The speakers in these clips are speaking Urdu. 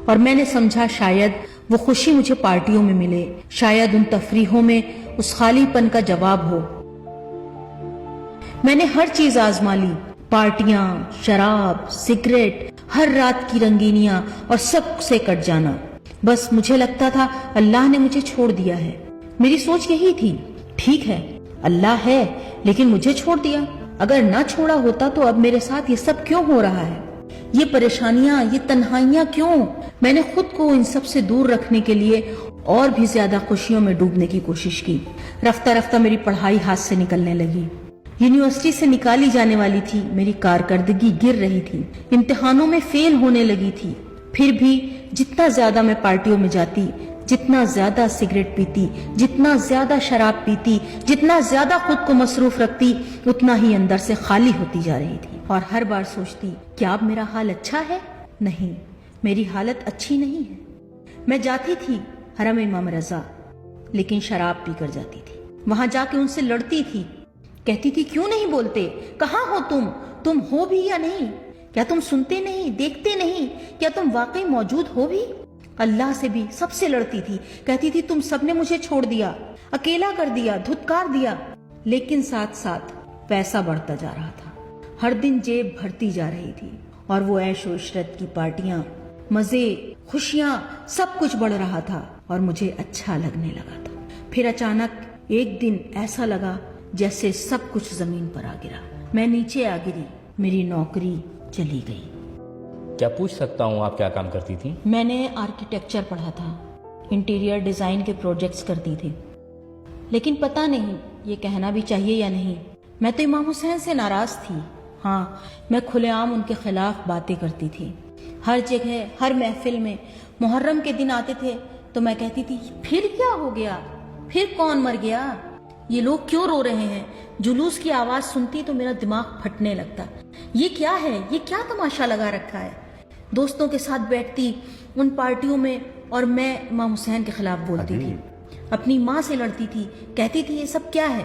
اور میں نے سمجھا شاید وہ خوشی مجھے پارٹیوں میں ملے، شاید ان تفریحوں میں اس خالی پن کا جواب ہو۔ میں نے ہر چیز آزما لی، پارٹیاں، شراب، سگریٹ، ہر رات کی رنگینیاں اور سب سے کٹ جانا۔ بس مجھے لگتا تھا اللہ نے مجھے چھوڑ دیا ہے۔ میری سوچ یہی تھی، ٹھیک ہے اللہ ہے لیکن مجھے چھوڑ دیا، اگر نہ چھوڑا ہوتا تو اب میرے ساتھ یہ سب کیوں ہو رہا ہے؟ یہ پریشانیاں، یہ تنہائیاں کیوں؟ میں نے خود کو ان سب سے دور رکھنے کے لیے اور بھی زیادہ خوشیوں میں ڈوبنے کی کوشش کی۔ رفتہ رفتہ میری پڑھائی ہاتھ سے نکلنے لگی، یونیورسٹی سے نکالی جانے والی تھی، میری کارکردگی گر رہی تھی، امتحانوں میں فیل ہونے لگی تھی۔ پھر بھی جتنا زیادہ میں پارٹیوں میں جاتی، جتنا زیادہ سگریٹ پیتی، جتنا زیادہ شراب پیتی، جتنا زیادہ خود کو مصروف رکھتی، اتنا ہی اندر سے خالی ہوتی جا رہی تھی۔ اور ہر بار سوچتی کیا اب میرا حال اچھا ہے؟ نہیں، میری حالت اچھی نہیں ہے۔ میں جاتی تھی حرم امام رضا، لیکن شراب پی کر جاتی تھی۔ وہاں جا کے ان سے لڑتی تھی، کہتی تھی کیوں نہیں بولتے؟ کہاں ہو تم ہو بھی یا نہیں؟ کیا تم سنتے نہیں، دیکھتے نہیں؟ کیا تم واقعی موجود ہو بھی؟ اللہ سے بھی سب سے لڑتی تھی، کہتی تھی تم سب نے مجھے چھوڑ دیا، اکیلا کر دیا، دھتکار دیا۔ لیکن ساتھ ساتھ پیسہ بڑھتا جا رہا تھا، ہر دن جیب بھرتی جا رہی تھی، اور وہ عیش و عشرت کی پارٹیاں، مزے، خوشیاں، سب کچھ بڑھ رہا تھا اور مجھے اچھا لگنے لگا تھا۔ پھر اچانک ایک دن ایسا لگا جیسے سب کچھ زمین پر آ گرا، میں نیچے آ گری، میری نوکری چلی گئی۔ کیا پوچھ سکتا ہوں آپ کیا کام کرتی تھی؟ میں نے آرکیٹیکچر پڑھا تھا، انٹیریئر ڈیزائن کے پروجیکٹس کرتی تھی، لیکن پتہ نہیں یہ کہنا بھی چاہیے یا نہیں، میں تو امام حسین سے ناراض تھی۔ ہاں، میں کھلے عام ان کے خلاف باتیں کرتی تھی، ہر جگہ، ہر محفل میں۔ محرم کے دن آتے تھے تو میں کہتی تھی پھر کیا ہو گیا؟ پھر کون مر گیا؟ یہ لوگ کیوں رو رہے ہیں؟ جلوس کی آواز سنتی تو میرا دماغ پھٹنے لگتا، یہ کیا ہے؟ یہ کیا تماشا لگا رکھا ہے؟ دوستوں کے ساتھ بیٹھتی ان پارٹیوں میں اور میں امام حسین کے خلاف بولتی تھی، اپنی ماں سے لڑتی تھی، کہتی تھی یہ سب کیا ہے؟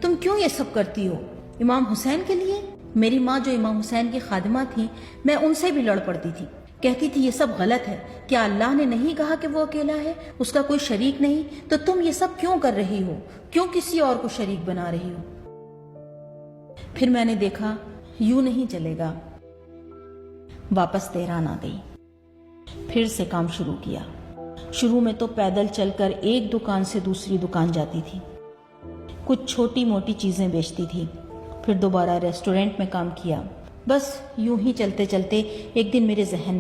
تم کیوں یہ سب کرتی ہو؟ امام حسین کے لیے؟ میری ماں جو امام حسین کی خادمہ تھی، میں ان سے بھی لڑ پڑتی تھی، کہتی تھی یہ سب غلط ہے، کیا اللہ نے نہیں کہا کہ وہ اکیلا ہے، اس کا کوئی شریک نہیں؟ تو تم یہ سب کیوں کر رہی ہو؟ کیوں کسی اور کو شریک بنا رہی ہو؟ پھر میں نے دیکھا یوں نہیں چلے گا، واپس تہران آ گئی، پھر سے کام شروع کیا۔ شروع میں تو پیدل چل کر ایک دکان سے دوسری دکان جاتی تھی، کچھ چھوٹی موٹی چیزیں بیچتی تھی، پھر دوبارہ ریسٹورنٹ میں کام کیا۔ بس یوں ہی چلتے چلتے ایک دن میرے ذہن میں